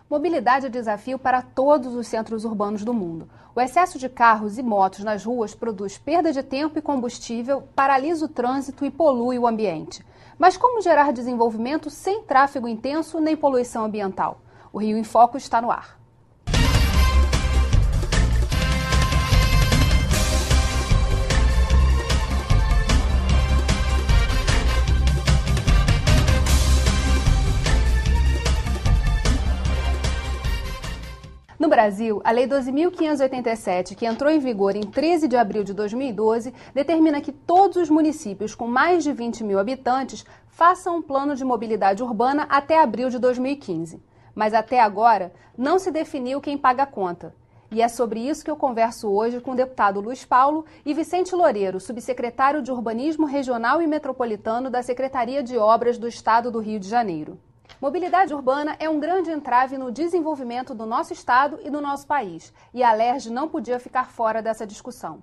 Mobilidade é desafio para todos os centros urbanos do mundo. O excesso de carros e motos nas ruas produz perda de tempo e combustível, paralisa o trânsito e polui o ambiente. Mas como gerar desenvolvimento sem tráfego intenso nem poluição ambiental? O Rio em Foco está no ar. No Brasil, a Lei 12.587, que entrou em vigor em 13 de abril de 2012, determina que todos os municípios com mais de 20 mil habitantes façam um plano de mobilidade urbana até abril de 2015. Mas até agora, não se definiu quem paga a conta. E é sobre isso que eu converso hoje com o deputado Luiz Paulo e Vicente Loureiro, subsecretário de Urbanismo Regional e Metropolitano da Secretaria de Obras do Estado do Rio de Janeiro. Mobilidade urbana é um grande entrave no desenvolvimento do nosso estado e do nosso país. E a Alerj não podia ficar fora dessa discussão.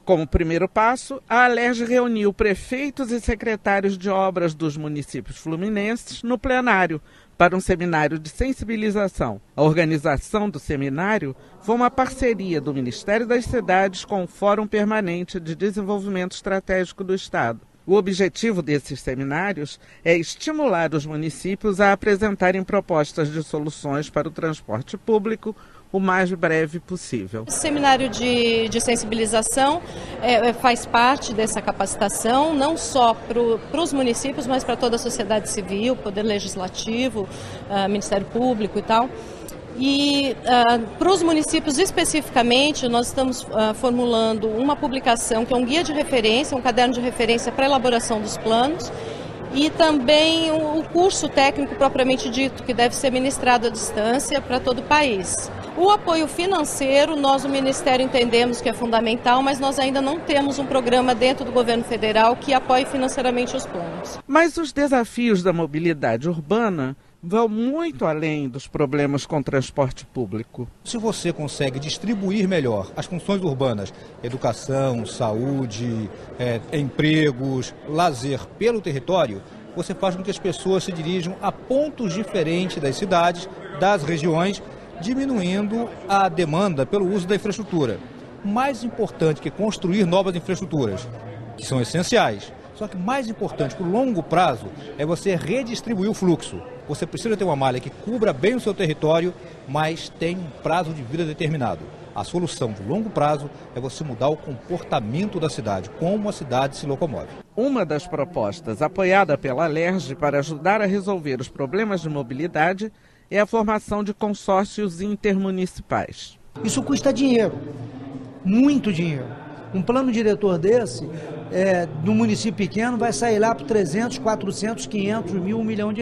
Como primeiro passo, a Alerj reuniu prefeitos e secretários de obras dos municípios fluminenses no plenário para um seminário de sensibilização. A organização do seminário foi uma parceria do Ministério das Cidades com o Fórum Permanente de Desenvolvimento Estratégico do Estado. O objetivo desses seminários é estimular os municípios a apresentarem propostas de soluções para o transporte público o mais breve possível. O seminário de sensibilização faz parte dessa capacitação, não só para os municípios, mas para toda a sociedade civil, Poder Legislativo, Ministério Público e tal. E para os municípios especificamente, nós estamos formulando uma publicação que é um guia de referência, um caderno de referência para a elaboração dos planos e também o curso técnico propriamente dito, que deve ser ministrado à distância para todo o país. O apoio financeiro, nós, o Ministério, entendemos que é fundamental, mas nós ainda não temos um programa dentro do governo federal que apoie financeiramente os planos. Mas os desafios da mobilidade urbana vão muito além dos problemas com transporte público. Se você consegue distribuir melhor as funções urbanas, educação, saúde, empregos, lazer pelo território, você faz com que as pessoas se dirijam a pontos diferentes das cidades, das regiões, diminuindo a demanda pelo uso da infraestrutura. Mais importante que construir novas infraestruturas, que são essenciais, só que mais importante para o longo prazo é você redistribuir o fluxo. Você precisa ter uma malha que cubra bem o seu território, mas tem um prazo de vida determinado. A solução de longo prazo é você mudar o comportamento da cidade, como a cidade se locomove. Uma das propostas apoiada pela Alerj para ajudar a resolver os problemas de mobilidade é a formação de consórcios intermunicipais. Isso custa dinheiro, muito dinheiro. Um plano diretor desse, no município pequeno, vai sair lá por 300, 400, 500 mil, R$1 milhão.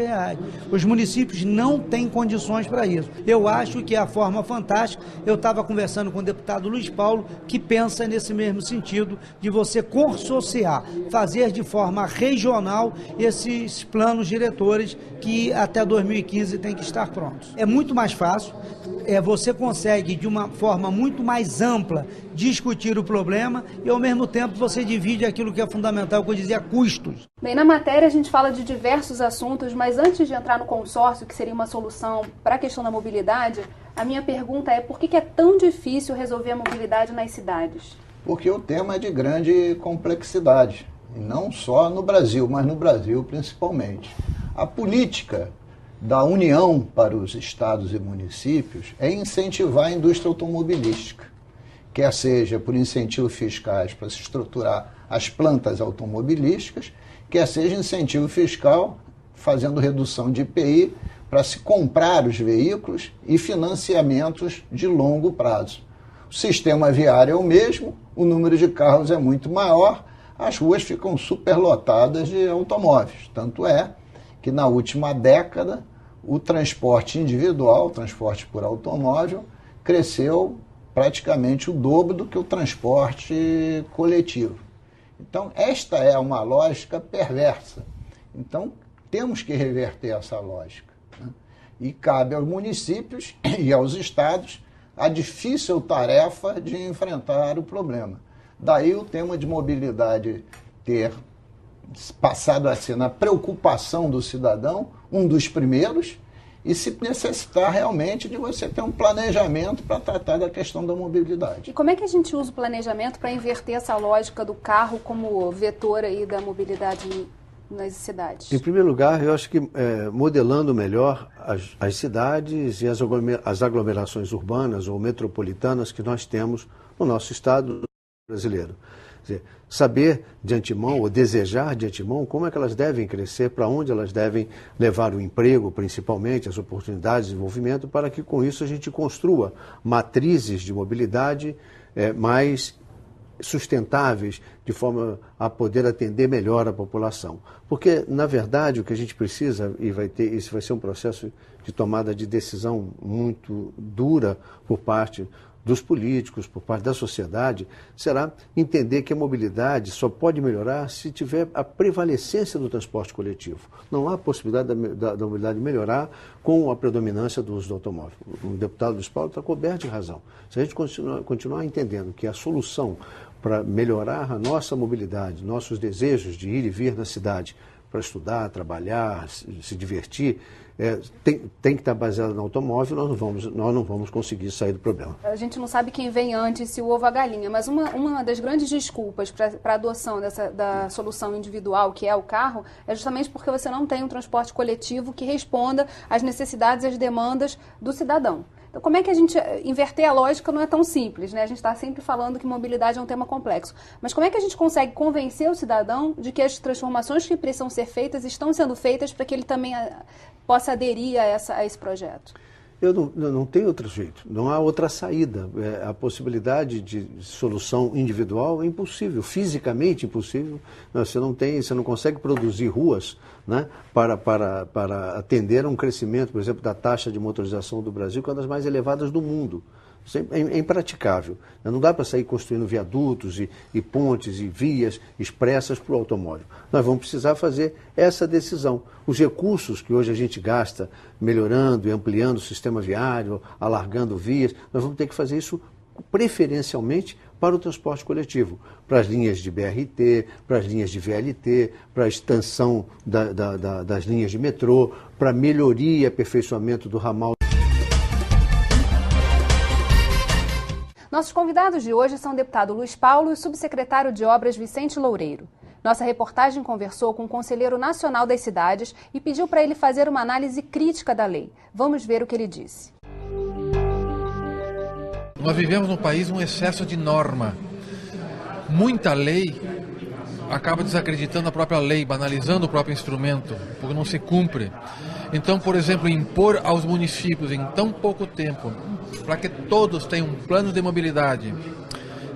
Os municípios não têm condições para isso. Eu acho que é a forma fantástica. Eu estava conversando com o deputado Luiz Paulo, que pensa nesse mesmo sentido, de você consorciar, fazer de forma regional esses planos diretores que até 2015 tem que estar prontos. É muito mais fácil, você consegue de uma forma muito mais ampla discutir o problema e ao mesmo tempo você divide aquilo que é fundamental, que eu dizia, custos. Bem, na matéria a gente fala de diversos assuntos, mas antes de entrar no consórcio, que seria uma solução para a questão da mobilidade, a minha pergunta é por que é tão difícil resolver a mobilidade nas cidades? Porque o tema é de grande complexidade, e não só no Brasil, mas no Brasil principalmente. A política da União para os estados e municípios é incentivar a indústria automobilística, quer seja por incentivos fiscais para se estruturar as plantas automobilísticas, quer seja incentivo fiscal fazendo redução de IPI para se comprar os veículos e financiamentos de longo prazo. O sistema viário é o mesmo, o número de carros é muito maior, as ruas ficam superlotadas de automóveis. Tanto é que na última década o transporte individual, o transporte por automóvel, cresceu praticamente o dobro do que o transporte coletivo. Então, esta é uma lógica perversa. Então, temos que reverter essa lógica, né? E cabe aos municípios e aos estados a difícil tarefa de enfrentar o problema. Daí o tema de mobilidade ter passado a ser, na preocupação do cidadão, um dos primeiros, e se necessitar realmente de você ter um planejamento para tratar da questão da mobilidade. E como é que a gente usa o planejamento para inverter essa lógica do carro como vetor aí da mobilidade nas cidades? Em primeiro lugar, eu acho que modelando melhor as cidades e as aglomerações urbanas ou metropolitanas que nós temos no nosso estado brasileiro. Quer dizer, saber de antemão ou desejar de antemão como é que elas devem crescer, para onde elas devem levar o emprego, principalmente, as oportunidades de desenvolvimento, para que com isso a gente construa matrizes de mobilidade mais sustentáveis, de forma a poder atender melhor a população. Porque, na verdade, o que a gente precisa, e isso vai ser um processo de tomada de decisão muito dura por parte dos políticos, por parte da sociedade, será entender que a mobilidade só pode melhorar se tiver a prevalecência do transporte coletivo. Não há possibilidade da mobilidade melhorar com a predominância do uso do automóvel. O deputado Luiz Paulo está coberto de razão. Se a gente continuar entendendo que a solução para melhorar a nossa mobilidade, nossos desejos de ir e vir na cidade, para estudar, trabalhar, se divertir, tem que estar baseado no automóvel, nós não vamos conseguir sair do problema. A gente não sabe quem vem antes, se o ovo ou a galinha, mas uma das grandes desculpas para a adoção da solução individual, que é o carro, é justamente porque você não tem um transporte coletivo que responda às necessidades e às demandas do cidadão. Então, como é que a gente inverter a lógica não é tão simples, né? A gente está sempre falando que mobilidade é um tema complexo. Mas como é que a gente consegue convencer o cidadão de que as transformações que precisam ser feitas estão sendo feitas para que ele também possa aderir a esse projeto? Eu não tenho outro jeito, não há outra saída. A possibilidade de solução individual é impossível, fisicamente impossível. Você não consegue produzir ruas, né, para atender a um crescimento, por exemplo, da taxa de motorização do Brasil, que é uma das mais elevadas do mundo. Isso é impraticável. Não dá para sair construindo viadutos e pontes e vias expressas para o automóvel. Nós vamos precisar fazer essa decisão. Os recursos que hoje a gente gasta melhorando e ampliando o sistema viário, alargando vias, nós vamos ter que fazer isso preferencialmente para o transporte coletivo, para as linhas de BRT, para as linhas de VLT, para a extensão das linhas de metrô, para a melhoria e aperfeiçoamento do ramal. Nossos convidados de hoje são o deputado Luiz Paulo e o subsecretário de Obras Vicente Loureiro. Nossa reportagem conversou com o conselheiro nacional das cidades e pediu para ele fazer uma análise crítica da lei. Vamos ver o que ele disse. Nós vivemos num país um excesso de norma. Muita lei acaba desacreditando a própria lei, banalizando o próprio instrumento, porque não se cumpre. Então, por exemplo, impor aos municípios em tão pouco tempo, para que todos tenham um plano de mobilidade,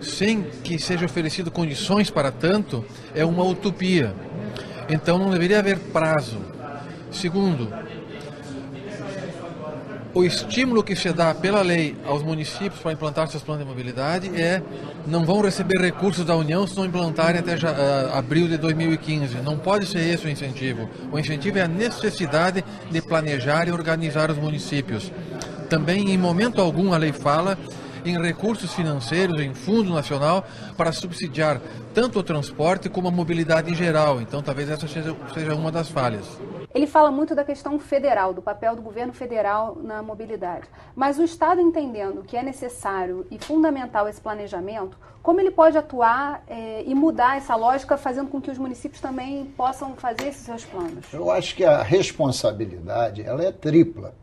sem que seja oferecido condições para tanto, é uma utopia. Então não deveria haver prazo. Segundo, o estímulo que se dá pela lei aos municípios para implantar seus planos de mobilidade não vão receber recursos da União se não implantarem até abril de 2015. Não pode ser esse o incentivo. O incentivo é a necessidade de planejar e organizar os municípios. Também, em momento algum, a lei fala em recursos financeiros, em fundo nacional, para subsidiar tanto o transporte como a mobilidade em geral. Então, talvez essa seja uma das falhas. Ele fala muito da questão federal, do papel do governo federal na mobilidade. Mas o Estado, entendendo que é necessário e fundamental esse planejamento, como ele pode atuar e mudar essa lógica, fazendo com que os municípios também possam fazer esses seus planos? Eu acho que a responsabilidade ela é tripla.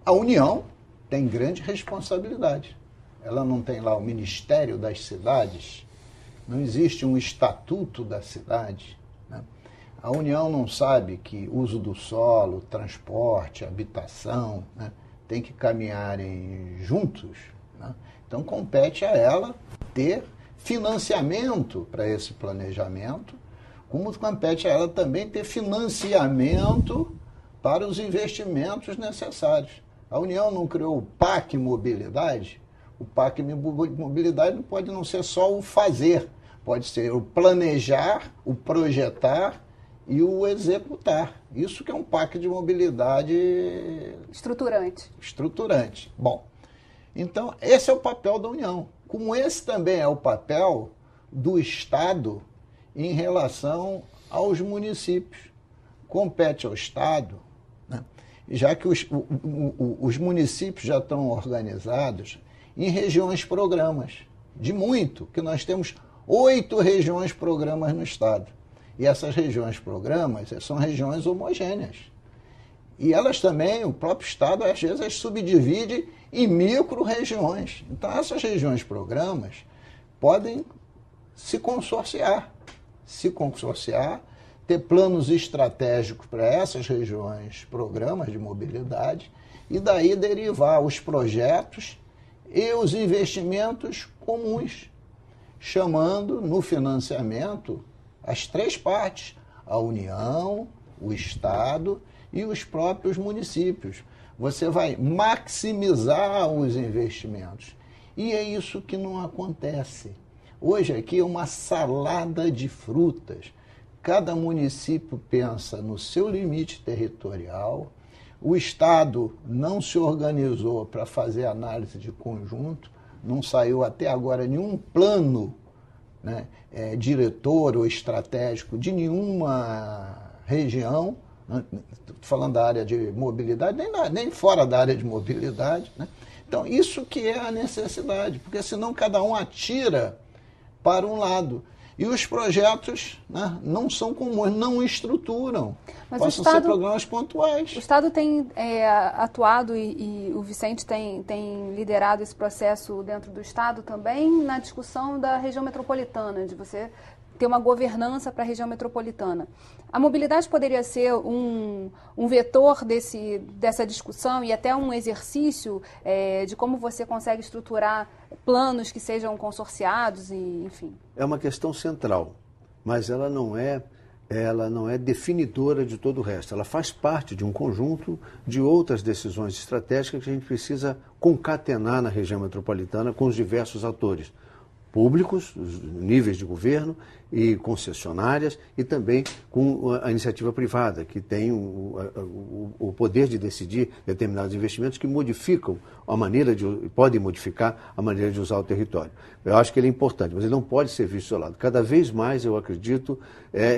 A União tem grande responsabilidade. Ela não tem lá o Ministério das Cidades, não existe um estatuto da cidade, né? A União não sabe que uso do solo, transporte, habitação, né, tem que caminharem juntos, né? Então compete a ela ter financiamento para esse planejamento, como compete a ela também ter financiamento para os investimentos necessários. A União não criou o PAC Mobilidade? O PAC Mobilidade não pode não ser só o fazer, pode ser o planejar, o projetar e o executar. Isso que é um PAC de mobilidade estruturante. Bom, então esse é o papel da União. Como esse também é o papel do Estado em relação aos municípios. Compete ao Estado, né, já que os municípios já estão organizados em regiões-programas, de muito, que nós temos 8 regiões-programas no Estado. E essas regiões-programas são regiões homogêneas. E elas também, o próprio Estado, às vezes, as subdivide em micro-regiões. Então, essas regiões-programas podem se consorciar, ter planos estratégicos para essas regiões, programas de mobilidade, e daí derivar os projetos e os investimentos comuns, chamando no financiamento as 3 partes, a União, o Estado e os próprios municípios. Você vai maximizar os investimentos. E é isso que não acontece. Hoje aqui é uma salada de frutas. Cada município pensa no seu limite territorial, o Estado não se organizou para fazer análise de conjunto, não saiu até agora nenhum plano, né, diretor ou estratégico de nenhuma região, né, falando da área de mobilidade, nem fora da área de mobilidade. Né? Então, isso que é a necessidade, porque senão cada um atira para um lado. E os projetos, né, não são comuns, não estruturam. Mas possam ser programas pontuais. O Estado tem atuado e o Vicente tem liderado esse processo dentro do Estado também na discussão da região metropolitana, de você ter uma governança para a região metropolitana. A mobilidade poderia ser um vetor dessa discussão e até um exercício de como você consegue estruturar planos que sejam consorciados, e, enfim. É uma questão central, mas ela não é definidora de todo o resto. Ela faz parte de um conjunto de outras decisões estratégicas que a gente precisa concatenar na região metropolitana com os diversos atores públicos, os níveis de governo e concessionárias, e também com a iniciativa privada, que tem o poder de decidir determinados investimentos que modificam a maneira podem modificar a maneira de usar o território. Eu acho que ele é importante, mas ele não pode ser visto isolado. Cada vez mais eu acredito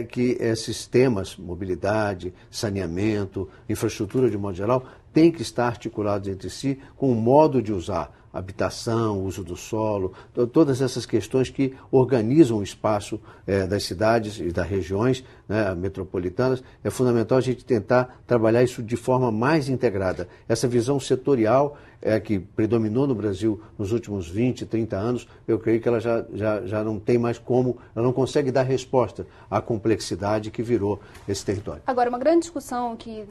que esses temas, mobilidade, saneamento, infraestrutura de modo geral, têm que estar articulados entre si com o modo de usar habitação, uso do solo, todas essas questões que organizam o espaço das cidades e das regiões, né, metropolitanas. É fundamental a gente tentar trabalhar isso de forma mais integrada. Essa visão setorial que predominou no Brasil nos últimos 20, 30 anos, eu creio que ela já não tem mais como, ela não consegue dar resposta à complexidade que virou esse território. Agora, uma grande discussão que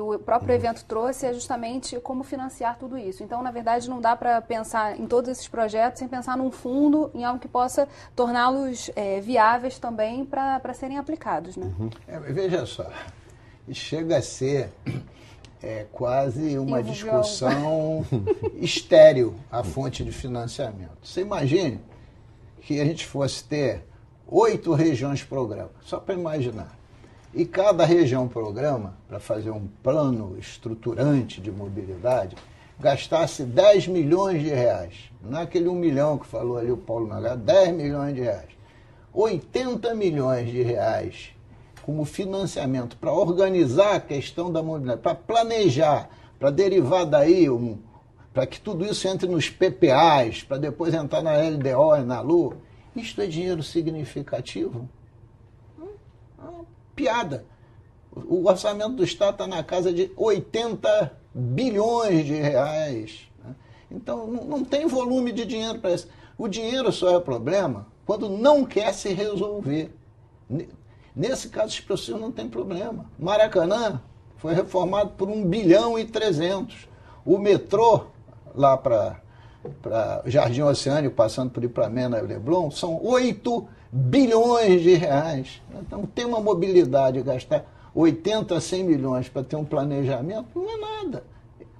o próprio evento trouxe é justamente como financiar tudo isso. Então, na verdade, não dá para pensar em todos esses projetos sem pensar num fundo, em algo que possa torná-los viáveis também para serem aplicados. Né? Veja só, chega a ser quase uma discussão estéril a fonte de financiamento. Você imagine que a gente fosse ter 8 regiões-programa, só para imaginar. E cada região-programa, para fazer um plano estruturante de mobilidade, gastasse 10 milhões de reais. Não é aquele 1 milhão que falou ali o Paulo Nagado, 10 milhões de reais. 80 milhões de reais como financiamento para organizar a questão da mobilidade, para planejar, para derivar daí, para que tudo isso entre nos PPAs, para depois entrar na LDO e na LU. Isto é dinheiro significativo? Uma piada. O orçamento do Estado está na casa de 80 bilhões de reais. Né? Então, não tem volume de dinheiro para isso. O dinheiro só é problema quando não quer se resolver. Nesse caso expressivo não tem problema. Maracanã foi reformado por 1 bilhão e 300. O metrô, lá para Jardim Oceânico, passando por Ipamena e Leblon, são 8 bilhões de reais. Então, ter uma mobilidade, gastar 80 a 100 milhões para ter um planejamento, não é nada.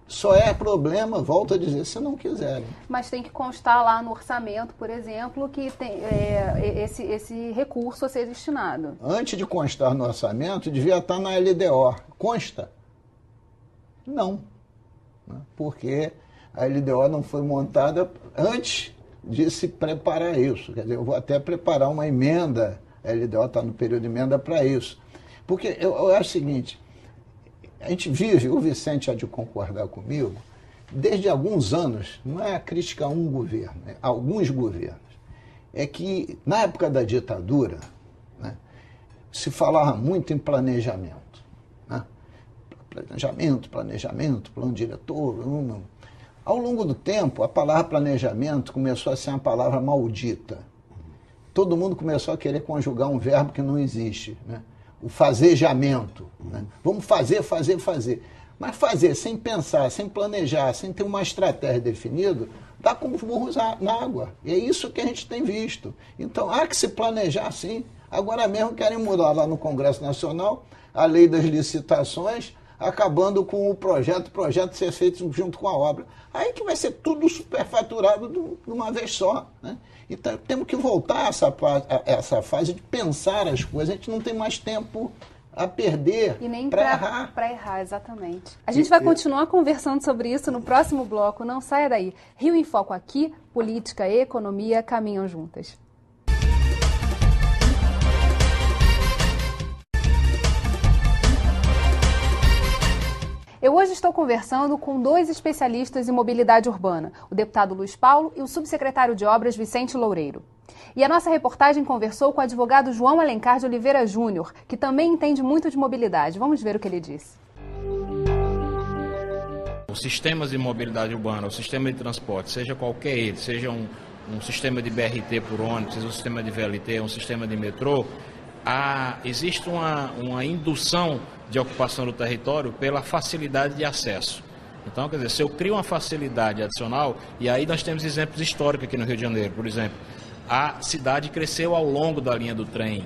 Só é problema, volto a dizer, se não quiserem. Mas tem que constar lá no orçamento, por exemplo, que tem esse recurso a ser destinado. Antes de constar no orçamento, devia estar na LDO. Consta? Não. Porque a LDO não foi montada antes de se preparar isso. Quer dizer, eu vou até preparar uma emenda, a LDO está no período de emenda para isso. Porque eu acho o seguinte, A gente vive, o Vicente há de concordar comigo, desde alguns anos, não é a crítica a um governo, é a alguns governos, é que na época da ditadura, né, se falava muito em planejamento. Né? Planejamento, plano diretor. Ao longo do tempo, a palavra planejamento começou a ser uma palavra maldita. Todo mundo começou a querer conjugar um verbo que não existe, né? O fazejamento. Né? Vamos fazer. Mas fazer sem pensar, sem planejar, sem ter uma estratégia definida, dá como burros na água. E é isso que a gente tem visto. Então, há que se planejar sim. Agora mesmo querem mudar lá no Congresso Nacional a lei das licitações, acabando com o projeto ser feito junto com a obra. Aí que vai ser tudo superfaturado de uma vez só. Né? Então, temos que voltar a essa fase de pensar as coisas. A gente não tem mais tempo a perder para errar. Para errar, exatamente. A gente vai continuar conversando sobre isso no próximo bloco. Não saia daí. Rio em Foco aqui, política e economia caminham juntas. Eu hoje estou conversando com dois especialistas em mobilidade urbana, o deputado Luiz Paulo e o subsecretário de Obras Vicente Loureiro. E a nossa reportagem conversou com o advogado João Alencar de Oliveira Júnior, que também entende muito de mobilidade. Vamos ver o que ele disse. Os sistemas de mobilidade urbana, o sistema de transporte, seja qualquer ele, seja um sistema de BRT por ônibus, seja um sistema de VLT, um sistema de metrô, existe uma indução de ocupação do território pela facilidade de acesso. Então, quer dizer, se eu crio uma facilidade adicional, e aí nós temos exemplos históricos aqui no Rio de Janeiro, por exemplo, a cidade cresceu ao longo da linha do trem.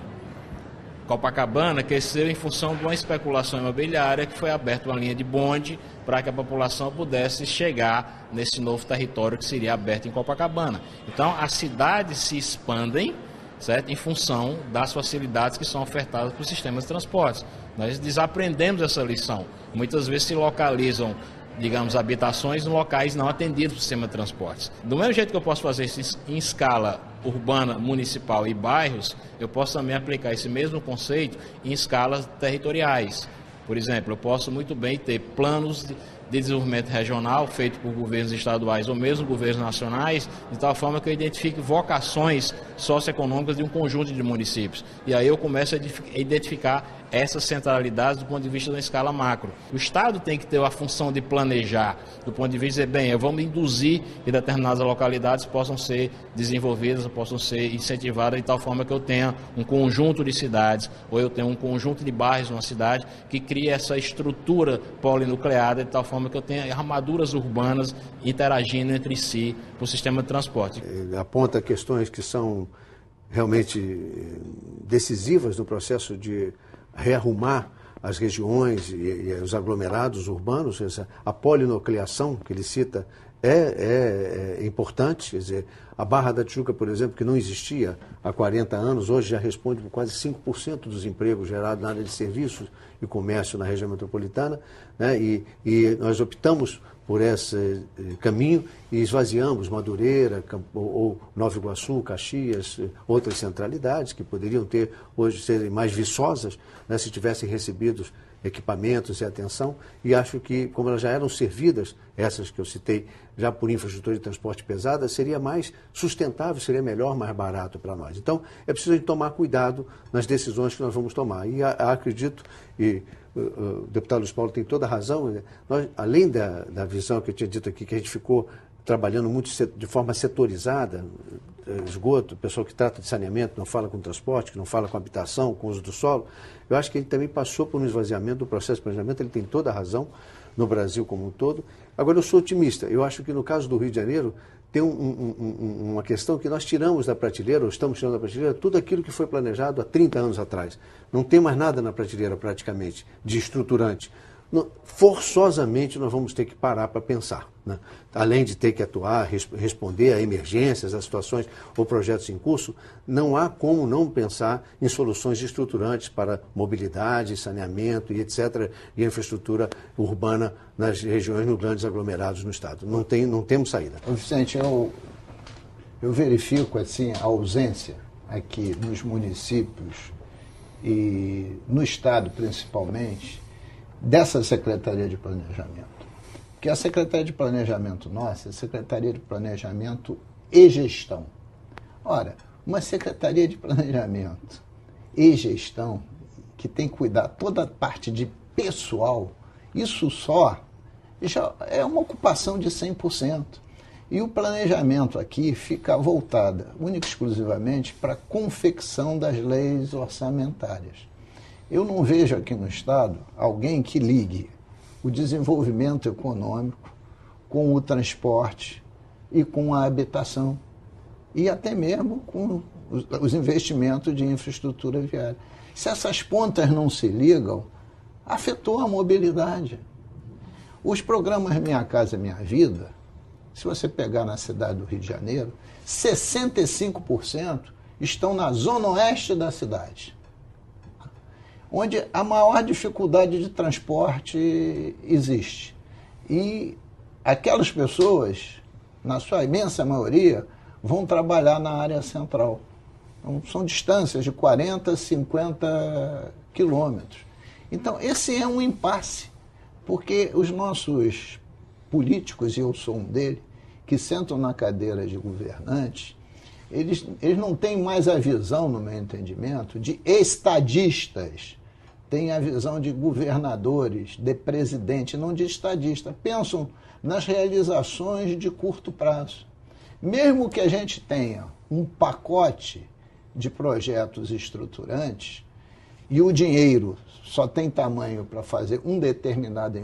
Copacabana cresceu em função de uma especulação imobiliária que foi aberta uma linha de bonde para que a população pudesse chegar nesse novo território que seria aberto em Copacabana. Então, as cidades se expandem, certo? Em função das facilidades que são ofertadas para os sistemas de transportes. Nós desaprendemos essa lição. Muitas vezes se localizam, digamos, habitações em locais não atendidos pelo sistema de transportes. Do mesmo jeito que eu posso fazer isso em escala urbana, municipal e bairros, eu posso também aplicar esse mesmo conceito em escalas territoriais. Por exemplo, eu posso muito bem ter planos de desenvolvimento regional feito por governos estaduais ou mesmo governos nacionais, de tal forma que eu identifique vocações socioeconômicas de um conjunto de municípios. E aí eu começo a identificar essas centralidades do ponto de vista da escala macro. O Estado tem que ter a função de planejar, do ponto de vista de dizer, bem, vamos induzir que determinadas localidades possam ser desenvolvidas, possam ser incentivadas de tal forma que eu tenha um conjunto de cidades, ou eu tenha um conjunto de bairros numa cidade que crie essa estrutura polinucleada de tal forma que eu tenha armaduras urbanas interagindo entre si para o sistema de transporte. Aponta questões que são realmente decisivas no processo de rearrumar as regiões e os aglomerados urbanos. A polinucleação que ele cita é importante. Quer dizer, a Barra da Tijuca, por exemplo, que não existia há 40 anos, hoje já responde por quase 5% dos empregos gerados na área de serviços e comércio na região metropolitana, né? E nós optamos por esse caminho e esvaziamos Madureira ou Nova Iguaçu, Caxias, outras centralidades que poderiam ter hoje serem mais viçosas, né, se tivessem recebido equipamentos e atenção, e acho que, como elas já eram servidas, essas que eu citei, já por infraestrutura de transporte pesada, seria mais sustentável, seria melhor, mais barato para nós. Então, é preciso tomar cuidado nas decisões que nós vamos tomar. E acredito, e o deputado Luiz Paulo tem toda a razão, né? Nós, além da visão que eu tinha dito aqui, que a gente ficou trabalhando muito de forma setorizada, esgoto, pessoal que trata de saneamento, não fala com transporte, que não fala com habitação, com uso do solo, eu acho que ele também passou por um esvaziamento do processo de planejamento, ele tem toda a razão no Brasil como um todo. Agora, eu sou otimista, eu acho que no caso do Rio de Janeiro, tem uma questão que nós tiramos da prateleira, ou estamos tirando da prateleira, tudo aquilo que foi planejado há 30 anos atrás. Não tem mais nada na prateleira, praticamente, de estruturante. Forçosamente nós vamos ter que parar para pensar, né? Além de ter que atuar, responder a emergências, a situações ou projetos em curso, não há como não pensar em soluções estruturantes para mobilidade, saneamento e etc., e infraestrutura urbana nas regiões, nos grandes aglomerados no Estado. Não temos saída. Vicente, eu verifico assim, a ausência aqui nos municípios e no Estado principalmente, dessa Secretaria de Planejamento. Porque a Secretaria de Planejamento nossa é a Secretaria de Planejamento e Gestão. Ora, uma Secretaria de Planejamento e Gestão, que tem que cuidar toda a parte de pessoal, isso só já é uma ocupação de 100%. E o planejamento aqui fica voltado única e exclusivamente para a confecção das leis orçamentárias. Eu não vejo aqui no Estado alguém que ligue o desenvolvimento econômico com o transporte e com a habitação, e até mesmo com os investimentos de infraestrutura viária. Se essas pontas não se ligam, afetou a mobilidade. Os programas Minha Casa Minha Vida, se você pegar na cidade do Rio de Janeiro, 65% estão na zona oeste da cidade, onde a maior dificuldade de transporte existe. E aquelas pessoas, na sua imensa maioria, vão trabalhar na área central. Então, são distâncias de 40, 50 quilômetros. Então, esse é um impasse, porque os nossos políticos, e eu sou um deles, que sentam na cadeira de governantes, eles não têm mais a visão, no meu entendimento, de estadistas, têm a visão de governadores, de presidente, não de estadista. Pensam nas realizações de curto prazo. Mesmo que a gente tenha um pacote de projetos estruturantes e o dinheiro só tem tamanho para fazer um determinado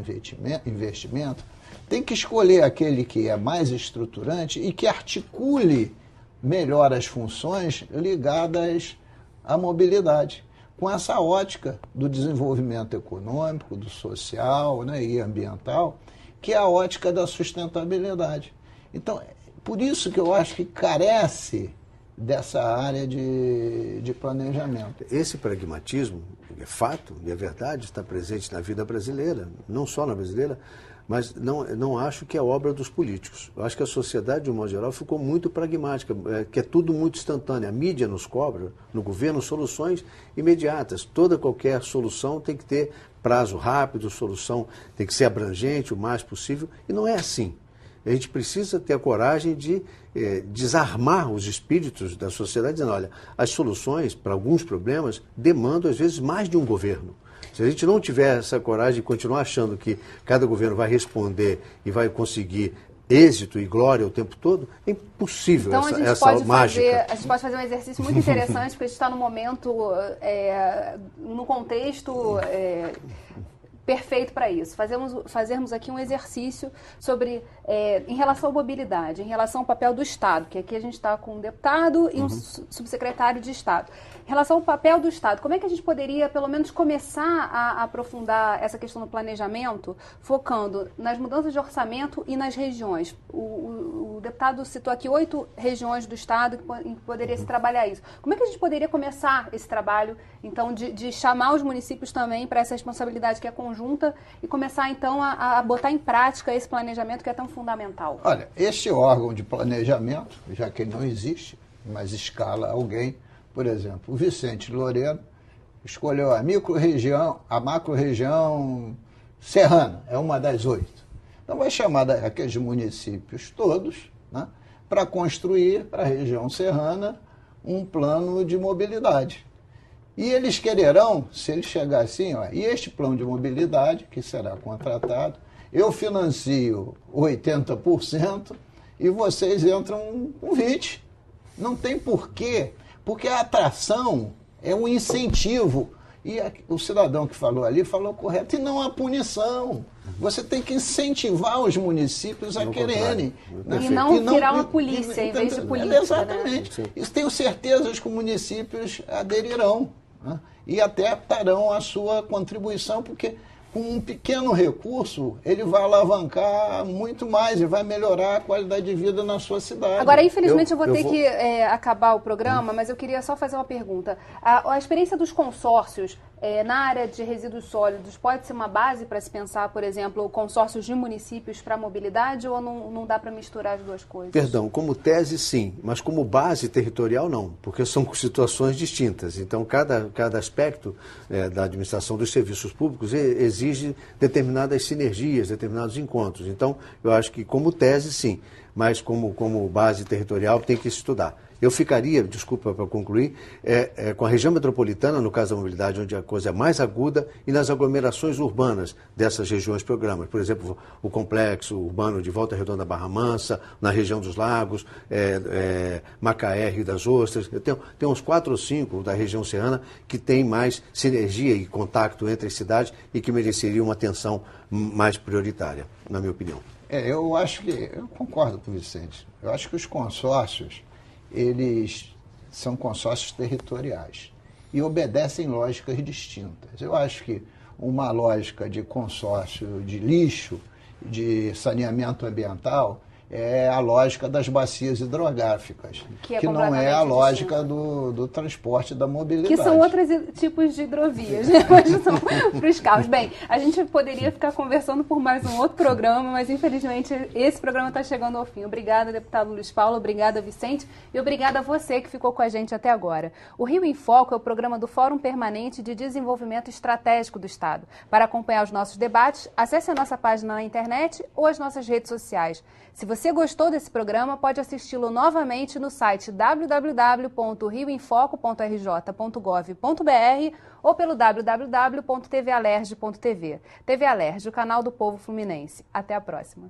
investimento, tem que escolher aquele que é mais estruturante e que articule melhor as funções ligadas à mobilidade, com essa ótica do desenvolvimento econômico, do social, né, e ambiental, que é a ótica da sustentabilidade. Então, por isso que eu acho que carece dessa área de planejamento. Esse pragmatismo, é fato e é verdade, está presente na vida brasileira, não só na brasileira, mas não acho que é obra dos políticos. Eu acho que a sociedade, de um modo geral, ficou muito pragmática, que é tudo muito instantâneo. A mídia nos cobra, no governo, soluções imediatas. Qualquer solução tem que ter prazo rápido, solução tem que ser abrangente o mais possível, e não é assim. A gente precisa ter a coragem de desarmar os espíritos da sociedade, dizendo, olha, as soluções para alguns problemas demandam, às vezes, mais de um governo. Se a gente não tiver essa coragem de continuar achando que cada governo vai responder e vai conseguir êxito e glória o tempo todo, é impossível então, essa mágica. A gente pode fazer um exercício muito interessante, porque a gente está no momento, no contexto perfeito para isso. Fazermos aqui um exercício sobre, em relação à mobilidade, em relação ao papel do Estado, que aqui a gente está com um deputado e um subsecretário de Estado. Em relação ao papel do Estado, como é que a gente poderia, pelo menos, começar a aprofundar essa questão do planejamento, focando nas mudanças de orçamento e nas regiões? O deputado citou aqui 8 regiões do Estado em que poderia se trabalhar isso. Como é que a gente poderia começar esse trabalho, então, de chamar os municípios também para essa responsabilidade que é conjunta e começar, então, a botar em prática esse planejamento que é tão fundamental? Olha, este órgão de planejamento, já que ele não existe, mas escala alguém, por exemplo, o Vicente Loureiro escolheu a macro-região serrana, é uma das 8. Então vai chamar aqueles municípios todos, né, para construir para a região serrana um plano de mobilidade. E eles quererão, se ele chegar assim, e este plano de mobilidade, que será contratado, eu financio 80% e vocês entram com 20%. Não tem porquê. Porque a atração é um incentivo. E o cidadão que falou ali falou correto. E não a punição. Você tem que incentivar os municípios a quererem. Né? E não virar uma polícia em vez de política. Exatamente. Né? Isso tenho certeza que os municípios aderirão. Né? E até darão a sua contribuição, porque com um pequeno recurso, ele vai alavancar muito mais e vai melhorar a qualidade de vida na sua cidade. Agora, infelizmente, eu vou ter que acabar o programa, mas eu queria só fazer uma pergunta. A experiência dos consórcios na área de resíduos sólidos, pode ser uma base para se pensar, por exemplo, consórcios de municípios para mobilidade, ou não dá para misturar as duas coisas? Perdão, como tese sim, mas como base territorial não, porque são situações distintas. Então, cada aspecto da administração dos serviços públicos exige determinadas sinergias, determinados encontros. Então, eu acho que como tese sim, mas como base territorial tem que se estudar. Eu ficaria, desculpa para concluir, com a região metropolitana, no caso da mobilidade, onde a coisa é mais aguda, e nas aglomerações urbanas dessas regiões programas. Por exemplo, o complexo urbano de Volta Redonda, Barra Mansa, na região dos Lagos, Macaé, Rio das Ostras. Eu tenho uns 4 ou 5 da região serrana que tem mais sinergia e contato entre as cidades e que mereceriam uma atenção mais prioritária, na minha opinião. Eu concordo com o Vicente. Eu acho que os consórcios, eles são consórcios territoriais e obedecem lógicas distintas. Eu acho que uma lógica de consórcio de lixo, de saneamento ambiental, é a lógica das bacias hidrográficas, que não é a lógica do transporte da mobilidade. Que são outros tipos de hidrovias, né? Mas são para os carros. Bem, a gente poderia ficar conversando por mais um outro programa, mas infelizmente esse programa está chegando ao fim. Obrigada, deputado Luiz Paulo, obrigada, Vicente, e obrigada a você que ficou com a gente até agora. O Rio em Foco é o programa do Fórum Permanente de Desenvolvimento Estratégico do Estado. Para acompanhar os nossos debates, acesse a nossa página na internet ou as nossas redes sociais. Se você gostou desse programa, pode assisti-lo novamente no site www.rioemfoco.rj.gov.br ou pelo www.tvalerj.tv. TV Alerj, o canal do povo fluminense. Até a próxima.